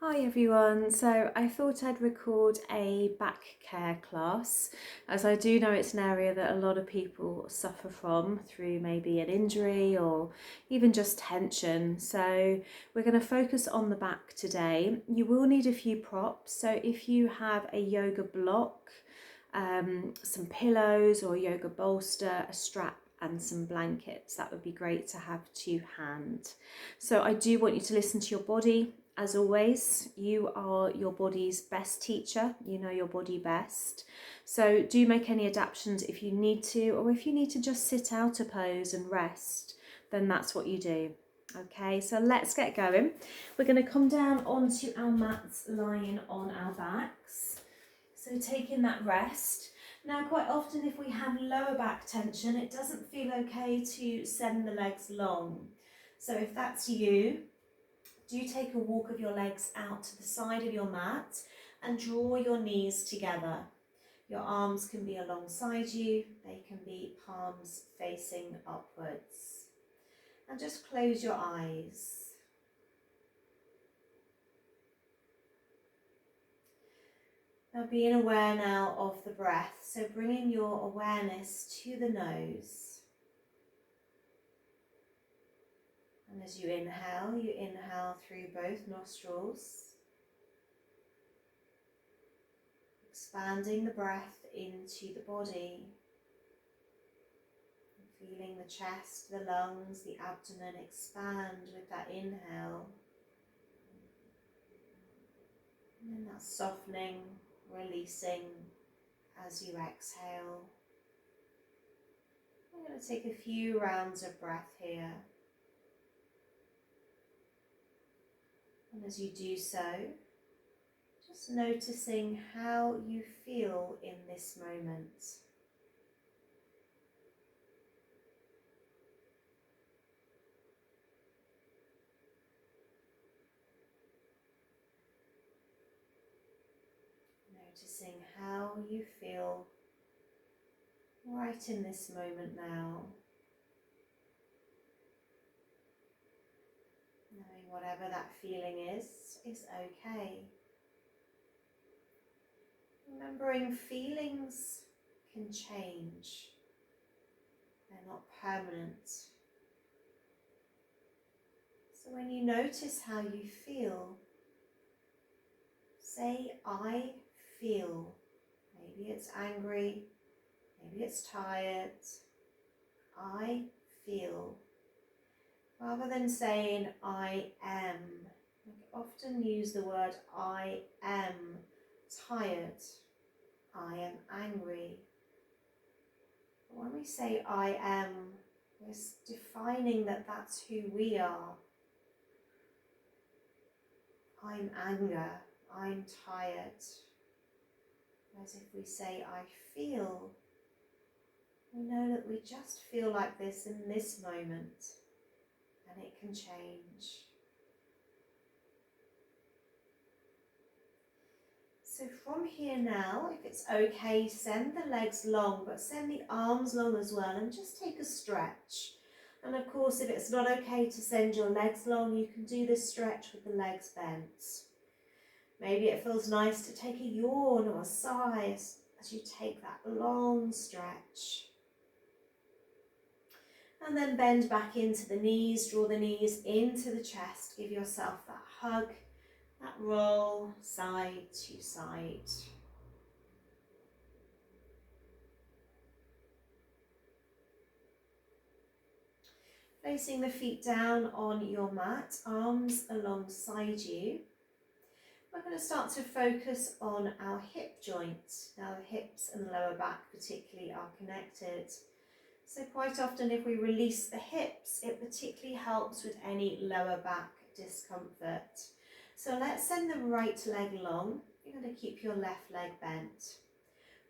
Hi everyone, so I thought I'd record a back care class as I do know it's an area that a lot of people suffer from through maybe an injury or even just tension. So we're going to focus on the back today. You will need a few props, so if you have a yoga block, some pillows or a yoga bolster, a strap and some blankets, that would be great to have to hand. So I do want you to listen to your body. As always, you are your body's best teacher. You know your body best. So do make any adaptations if you need to, or if you need to just sit out a pose and rest, then that's what you do. Okay, so let's get going. We're going to come down onto our mats lying on our backs. So taking that rest. Now, quite often if we have lower back tension, it doesn't feel okay to send the legs long. So if that's you, do take a walk of your legs out to the side of your mat and draw your knees together. Your arms can be alongside you, they can be palms facing upwards. And just close your eyes. Now being aware now of the breath, so bringing your awareness to the nose. And as you inhale through both nostrils. Expanding the breath into the body, feeling the chest, the lungs, the abdomen expand with that inhale, and then that softening, releasing as you exhale. I'm going to take a few rounds of breath here, and as you do so, just noticing how you feel in this moment. Noticing how you feel right in this moment now. Knowing whatever that feeling is okay. Remembering feelings can change. They're not permanent. So when you notice how you feel, say, I feel. Maybe it's angry, maybe it's tired. I feel. Rather than saying, I am. I often use the word, I am tired. I am angry. But when we say I am, we're defining that that's who we are. I'm anger, I'm tired. Whereas if we say I feel, we know that we just feel like this in this moment, and it can change. So from here now, if it's okay, send the legs long, but send the arms long as well, and just take a stretch. And of course, if it's not okay to send your legs long, you can do this stretch with the legs bent. Maybe it feels nice to take a yawn or a sigh as you take that long stretch. And then bend back into the knees, draw the knees into the chest, give yourself that hug, that roll side to side. Placing the feet down on your mat, arms alongside you. We're going to start to focus on our hip joints. Now the hips and the lower back particularly are connected. So quite often if we release the hips, it particularly helps with any lower back discomfort. So let's send the right leg long. You're going to keep your left leg bent.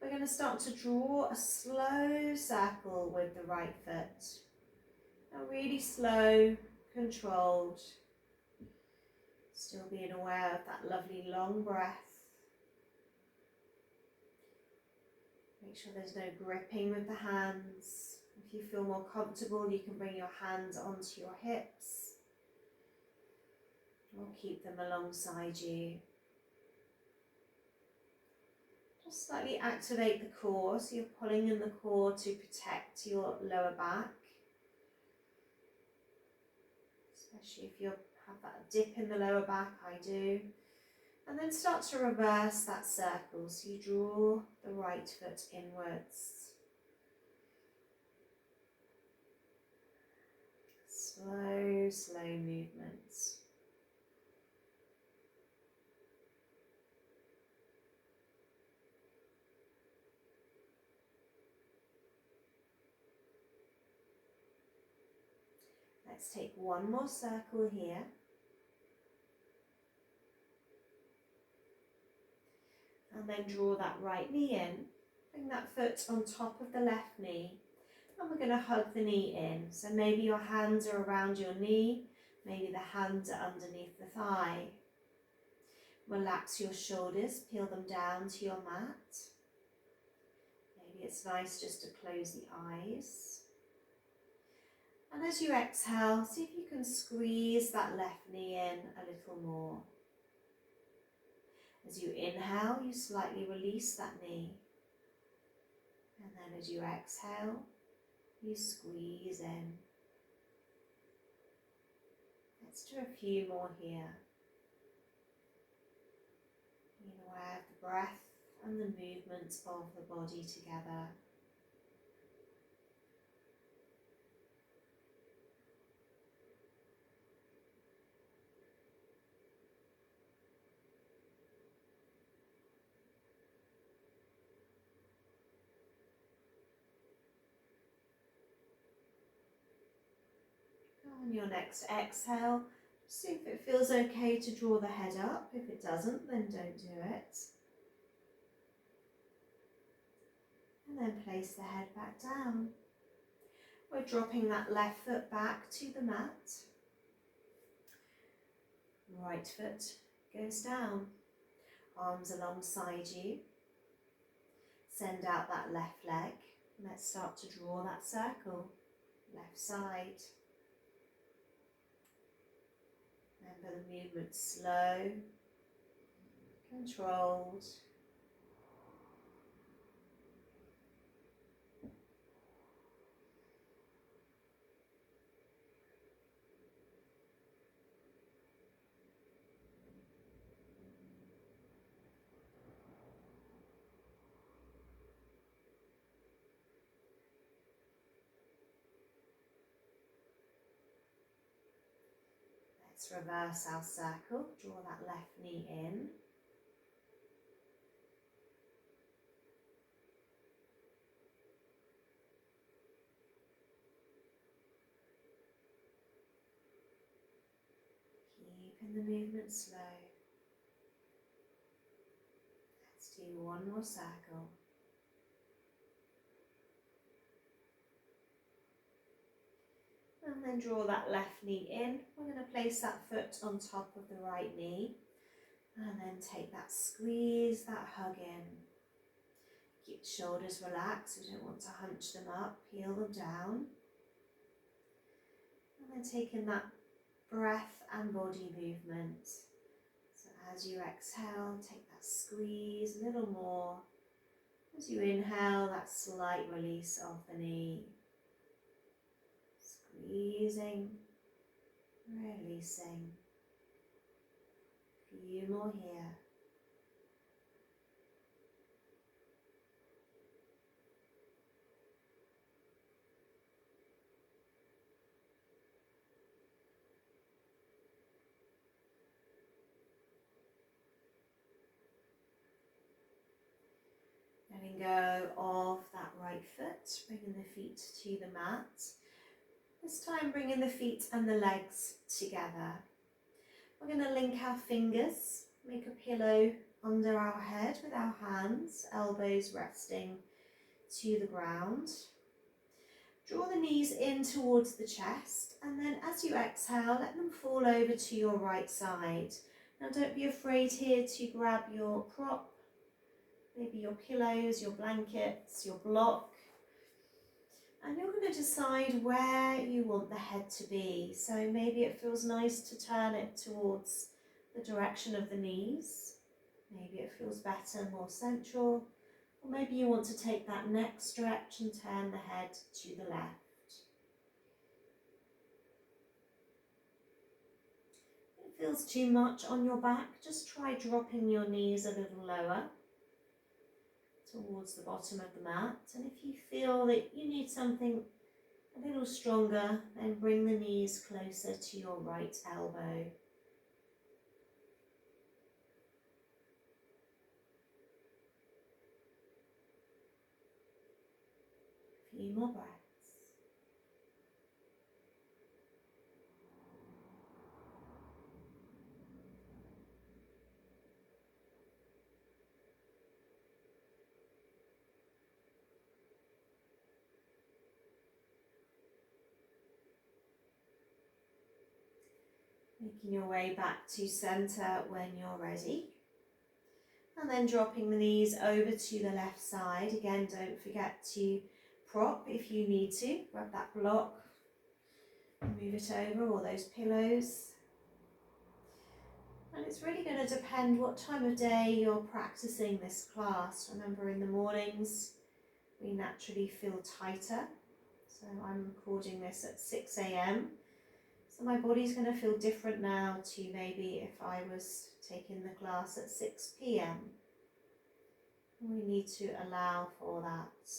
We're going to start to draw a slow circle with the right foot. Now really slow, controlled. Still being aware of that lovely long breath. Make sure there's no gripping with the hands. If you feel more comfortable, you can bring your hands onto your hips. or keep them alongside you. Just slightly activate the core, so you're pulling in the core to protect your lower back, especially if you have that dip in the lower back. I do. And then start to reverse that circle, so you draw the right foot inwards. Slow, slow movements. Let's take one more circle here. And then draw that right knee in. Bring that foot on top of the left knee. And we're going to hug the knee in. So maybe your hands are around your knee. Maybe the hands are underneath the thigh. Relax your shoulders. Peel them down to your mat. Maybe it's nice just to close the eyes. And as you exhale, see if you can squeeze that left knee in a little more. As you inhale, you slightly release that knee. And then as you exhale, you squeeze in. Let's do a few more here. Being aware of the breath and the movement of the body together. On your next exhale, see if it feels okay to draw the head up. If it doesn't, then don't do it. And then place the head back down. We're dropping that left foot back to the mat. Right foot goes down. Arms alongside you. Send out that left leg. Let's start to draw that circle. Left side. Remember the movement slow, controlled. Let's reverse our circle, draw that left knee in. Keeping the movement slow. Let's do one more circle. And then draw that left knee in. We're going to place that foot on top of the right knee. And then take that squeeze, that hug in. Keep the shoulders relaxed. We don't want to hunch them up. Peel them down. And then taking that breath and body movement. So as you exhale, take that squeeze a little more. As you inhale, that slight release of the knee. Squeezing, releasing. A few more here. Letting go of that right foot, bringing the feet to the mat. This time bringing the feet and the legs together. We're going to link our fingers, make a pillow under our head with our hands, elbows resting to the ground. Draw the knees in towards the chest, and then as you exhale, let them fall over to your right side. Now don't be afraid here to grab your prop, maybe your pillows, your blankets, your block. And you're going to decide where you want the head to be. So maybe it feels nice to turn it towards the direction of the knees. Maybe it feels better, more central. Or maybe you want to take that next stretch and turn the head to the left. If it feels too much on your back, just try dropping your knees a little lower towards the bottom of the mat. And if you feel that you need something a little stronger, then bring the knees closer to your right elbow. A few more breaths. Making your way back to centre when you're ready. And then dropping the knees over to the left side. Again, don't forget to prop if you need to. Grab that block, move it over, or those pillows. And it's really going to depend what time of day you're practicing this class. Remember, in the mornings, we naturally feel tighter. So I'm recording this at 6 a.m. So my body's going to feel different now to maybe if I was taking the class at 6 p.m. We need to allow for that.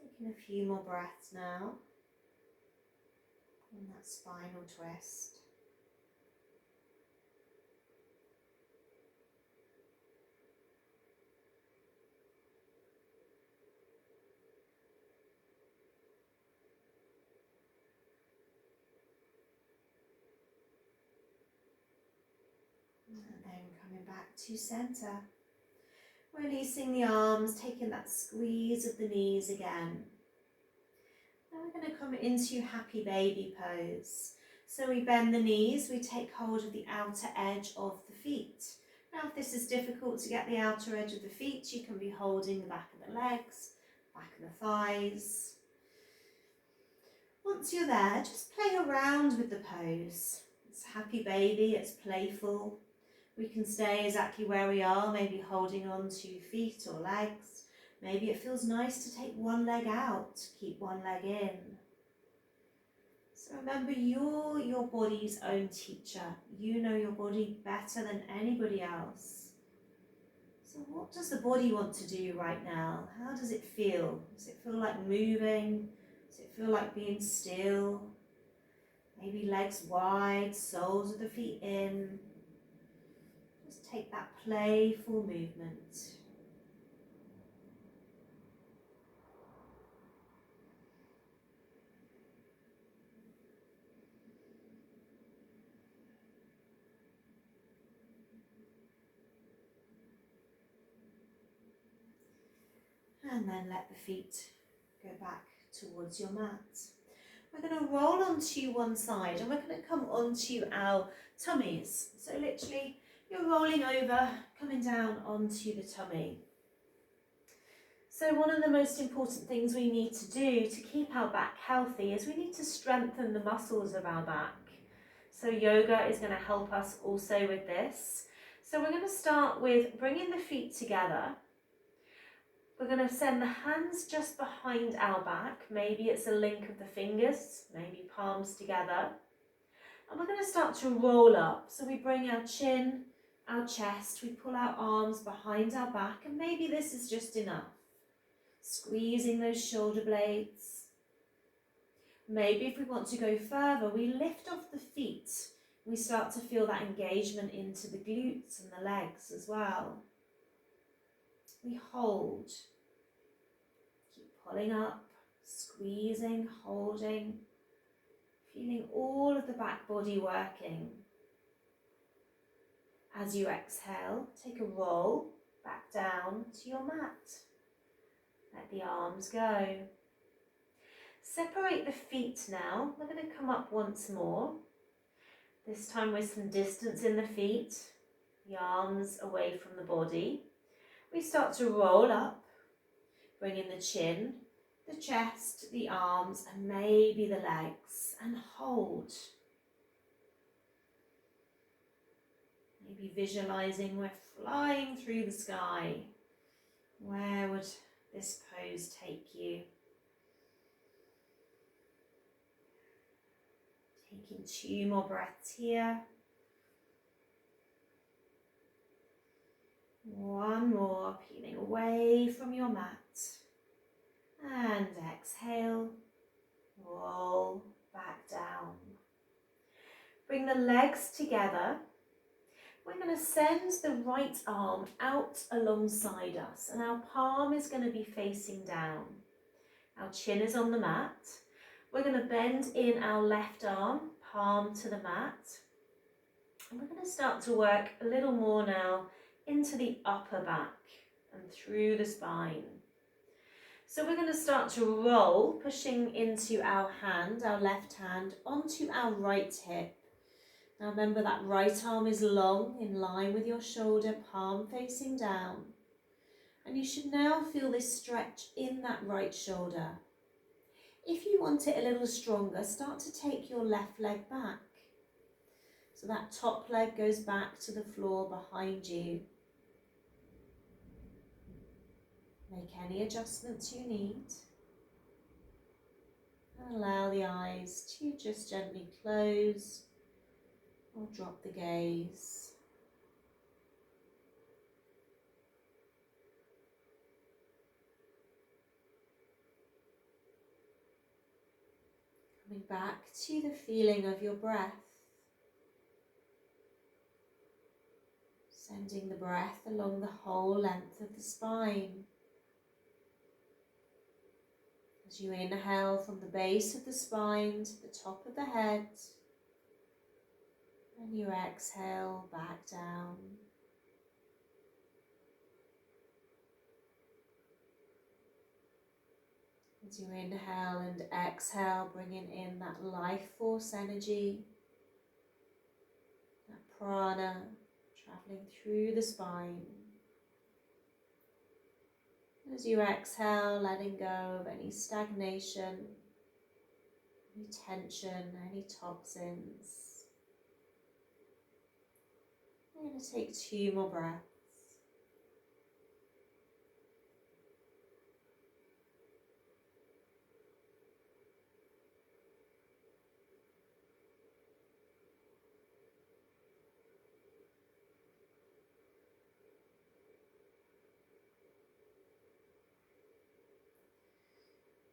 Taking a few more breaths now on that spinal twist. And then coming back to centre. Releasing the arms, taking that squeeze of the knees again. Now we're going to come into happy baby pose. So we bend the knees, we take hold of the outer edge of the feet. Now if this is difficult to get the outer edge of the feet, you can be holding the back of the legs, back of the thighs. Once you're there, just play around with the pose. It's happy baby, it's playful. We can stay exactly where we are, maybe holding on to feet or legs. Maybe it feels nice to take one leg out, keep one leg in. So remember, you're your body's own teacher. You know your body better than anybody else. So what does the body want to do right now? How does it feel? Does it feel like moving? Does it feel like being still? Maybe legs wide, soles of the feet in. Just take that playful movement. And then let the feet go back towards your mat. We're going to roll onto one side and we're going to come onto our tummies. So literally you're rolling over, coming down onto the tummy. So one of the most important things we need to do to keep our back healthy is we need to strengthen the muscles of our back. So yoga is going to help us also with this. So we're going to start with bringing the feet together. We're going to send the hands just behind our back. Maybe it's a link of the fingers, maybe palms together. And we're going to start to roll up. So we bring our chin, our chest, we pull our arms behind our back, and maybe this is just enough. Squeezing those shoulder blades. Maybe if we want to go further, we lift off the feet. We start to feel that engagement into the glutes and the legs as well. We hold, keep pulling up, squeezing, holding, feeling all of the back body working. As you exhale, take a roll back down to your mat. Let the arms go. Separate the feet now. We're going to come up once more. This time with some distance in the feet, the arms away from the body. We start to roll up, bring in the chin, the chest, the arms, and maybe the legs, and hold. Maybe visualizing we're flying through the sky. Where would this pose take you? Taking 2 more breaths here. 1 more, peeling away from your mat. And exhale, roll back down. Bring the legs together. We're going to send the right arm out alongside us, and our palm is going to be facing down. Our chin is on the mat. We're going to bend in our left arm, palm to the mat. And we're going to start to work a little more now into the upper back and through the spine. So we're going to start to roll, pushing into our hand, our left hand, onto our right hip. Now remember that right arm is long, in line with your shoulder, palm facing down. And you should now feel this stretch in that right shoulder. If you want it a little stronger, start to take your left leg back. So that top leg goes back to the floor behind you. Make any adjustments you need. And allow the eyes to just gently close or drop the gaze. Coming back to the feeling of your breath. Sending the breath along the whole length of the spine. As you inhale from the base of the spine to the top of the head, and you exhale back down. As you inhale and exhale, bringing in that life force energy, that prana, traveling through the spine. As you exhale, letting go of any stagnation, any tension, any toxins. We're going to take 2 more breaths.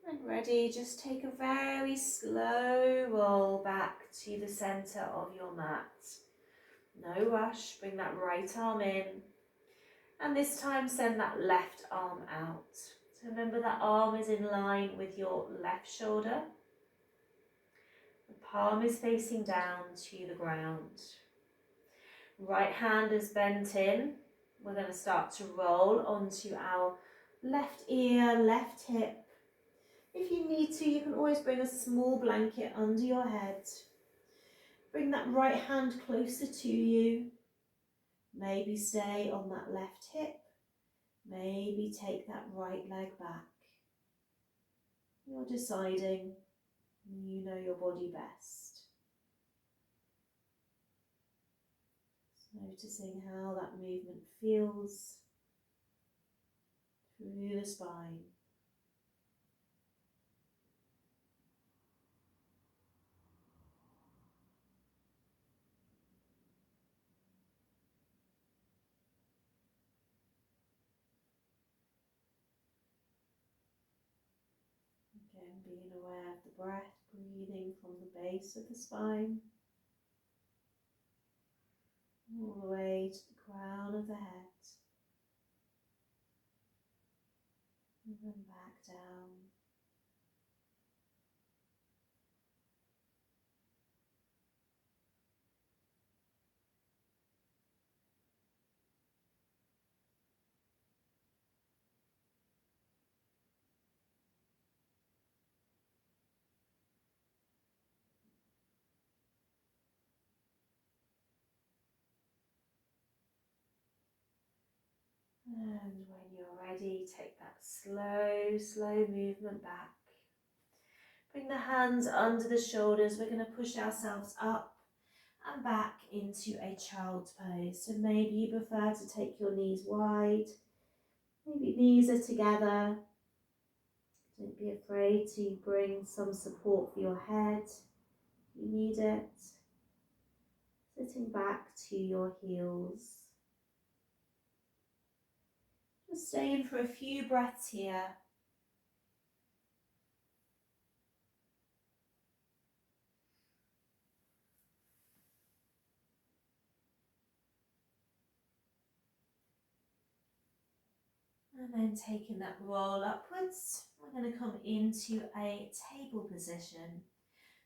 And ready, just take a very slow roll back to the center of your mat. No rush, bring that right arm in. And this time send that left arm out. So remember that arm is in line with your left shoulder. The palm is facing down to the ground. Right hand is bent in. We're going to start to roll onto our left ear, left hip. If you need to, you can always bring a small blanket under your head. Bring that right hand closer to you. Maybe stay on that left hip. Maybe take that right leg back. You're deciding. You know your body best. Just noticing how that movement feels through the spine. Again, being aware of the breath, breathing from the base of the spine, all the way to the crown of the head, and then back down. And when you're ready, take that slow movement back Bring the hands under the shoulders. We're going to push ourselves up and back into a child's pose. So maybe you prefer to take your knees wide. Maybe knees are together. Don't be afraid to bring some support for your head. You need it. Sitting back to your heels. Just staying for a few breaths here. And then taking that roll upwards, we're going to come into a table position.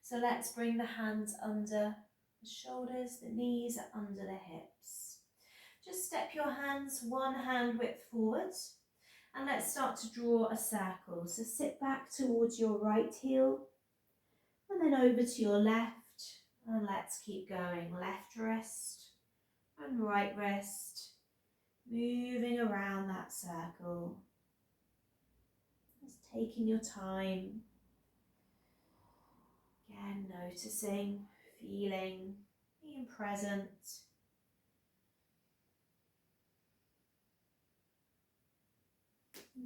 So let's bring the hands under the shoulders, the knees are under the hips. Just step your hands one hand width forward and let's start to draw a circle. So sit back towards your right heel and then over to your left, and let's keep going. Left wrist and right wrist, moving around that circle. Just taking your time. Again, noticing, feeling, being present.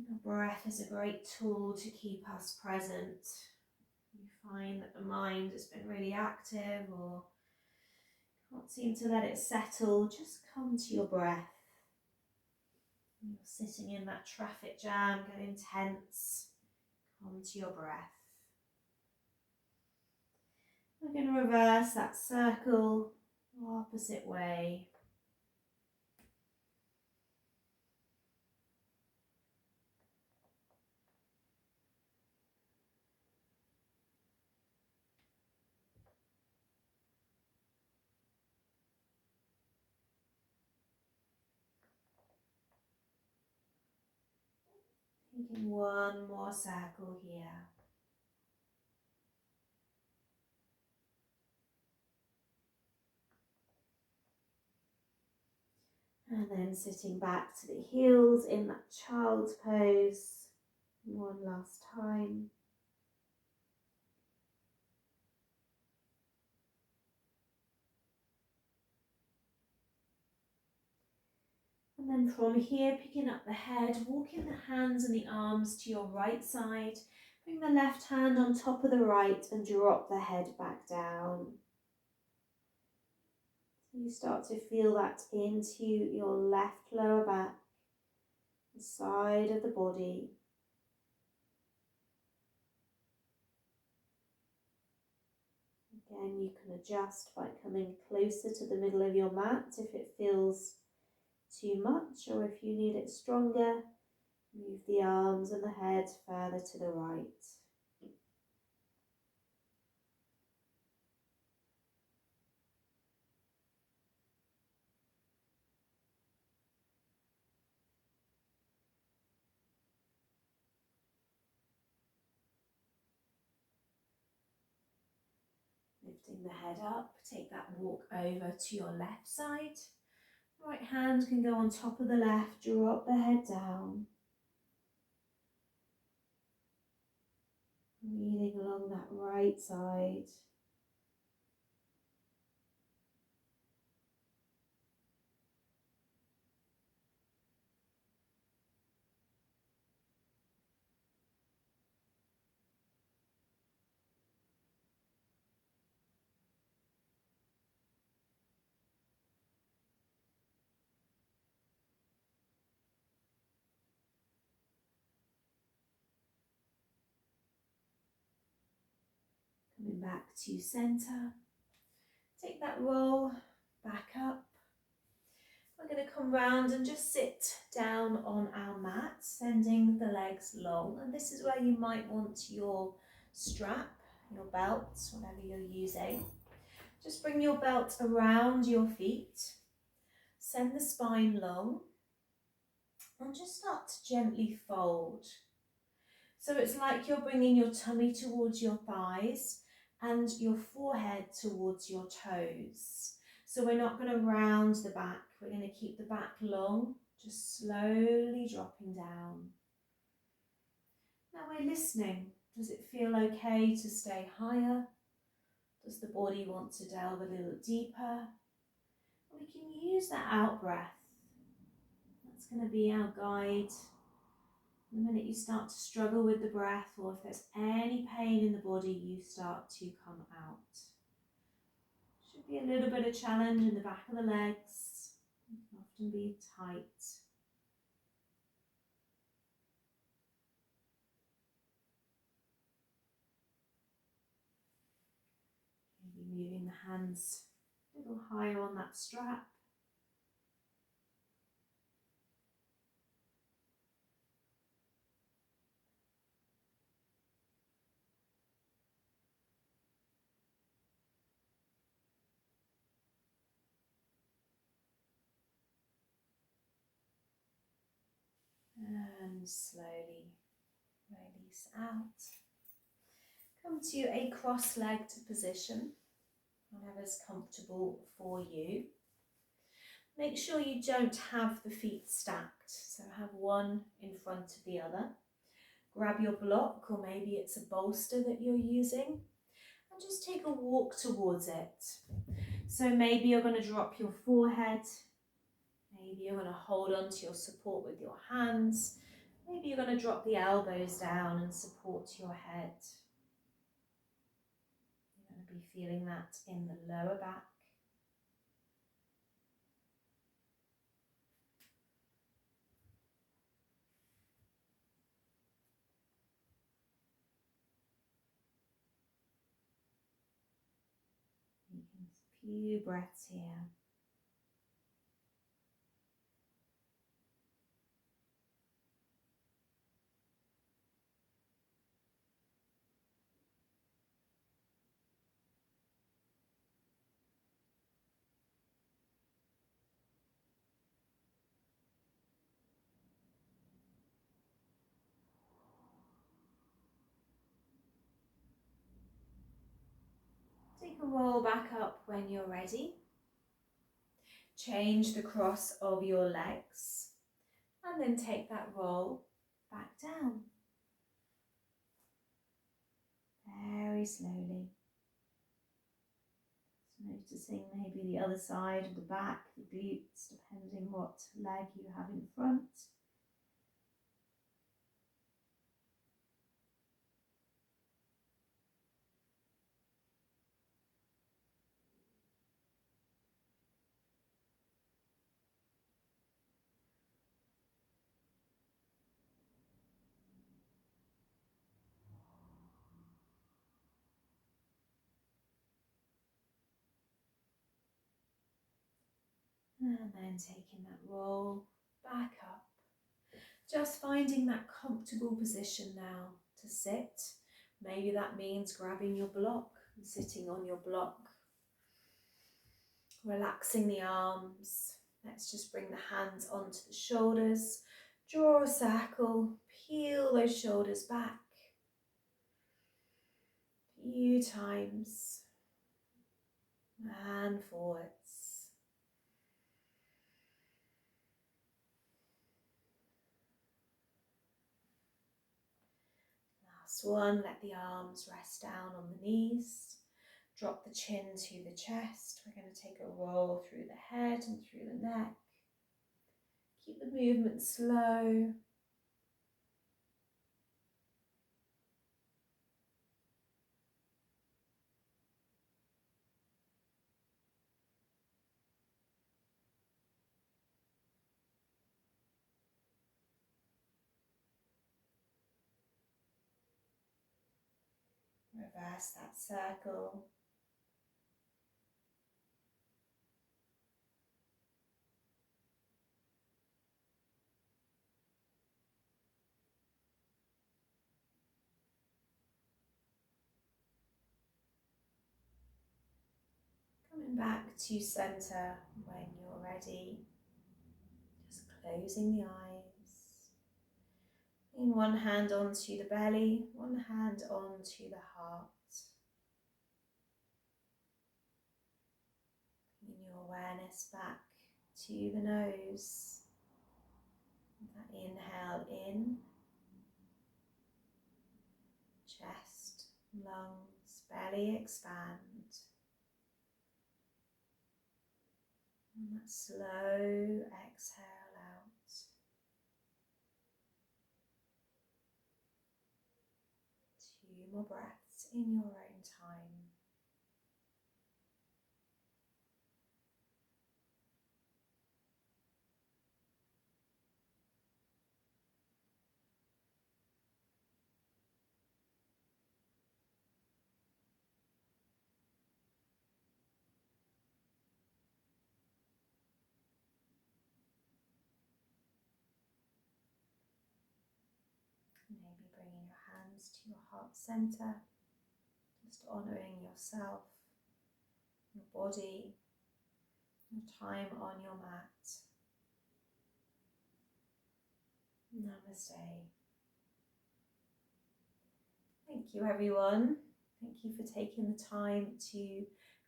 The breath is a great tool to keep us present. You find that the mind has been really active or can't seem to let it settle, just come to your breath. You're sitting in that traffic jam, getting tense, come to your breath. We're going to reverse that circle, opposite way. Taking one more circle here. And then sitting back to the heels in that child's pose. One last time. And then from here, picking up the head, walking the hands and the arms to your right side. Bring the left hand on top of the right and drop the head back down. So you start to feel that into your left lower back, the side of the body. Again, you can adjust by coming closer to the middle of your mat if it feels too much, or if you need it stronger, move the arms and the head further to the right. Lifting the head up, take that walk over to your left side. Right hand can go on top of the left, drop the head down. Breathing along that right side. Coming back to center. Take that roll back up. We're going to come round and just sit down on our mat, sending the legs long. And this is where you might want your strap, your belt, whatever you're using. Just bring your belt around your feet. Send the spine long. And just start to gently fold. So it's like you're bringing your tummy towards your thighs and your forehead towards your toes. So we're not going to round the back, we're going to keep the back long, just slowly dropping down. Now we're listening. Does it feel okay to stay higher? Does the body want to delve a little deeper? We can use that out breath. That's going to be our guide. The minute you start to struggle with the breath, or if there's any pain in the body, you start to come out. Should be a little bit of challenge in the back of the legs. It can often be tight. Maybe moving the hands a little higher on that strap. And slowly release out. Come to a cross-legged position, whatever's comfortable for you. Make sure you don't have the feet stacked, so have one in front of the other. Grab your block, or maybe it's a bolster that you're using, and just take a walk towards it. So maybe you're going to drop your forehead, maybe you're going to hold on to your support with your hands, maybe you're going to drop the elbows down and support your head. You're going to be feeling that in the lower back. A few breaths here. Take a roll back up when you're ready. Change the cross of your legs and then take that roll back down. Very slowly. Just noticing maybe the other side of the back, the glutes, depending what leg you have in front. And then taking that roll back up. Just finding that comfortable position now to sit. Maybe that means grabbing your block and sitting on your block. Relaxing the arms. Let's just bring the hands onto the shoulders. Draw a circle. Peel those shoulders back. A few times. And forwards. Last one, let the arms rest down on the knees. Drop the chin to the chest. We're going to take a roll through the head and through the neck. Keep the movement slow. Reverse that circle. Coming back to center when you're ready. Just closing the eyes. Putting one hand onto the belly, one hand onto the heart. Bringing your awareness back to the nose. That inhale in. lungs, belly expand. And that slow exhale out. 2 more breaths in your own time. Maybe bringing your hands to your heart center, just honoring yourself, your body, your time on your mat. Namaste. Thank you, everyone. Thank you for taking the time to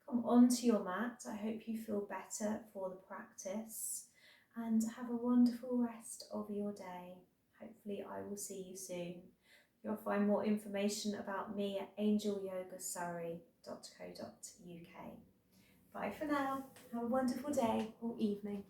come onto your mat. I hope you feel better for the practice and have a wonderful rest of your day. Hopefully I will see you soon. You'll find more information about me at angelyogasurrey.co.uk. Bye for now. Have a wonderful day or evening.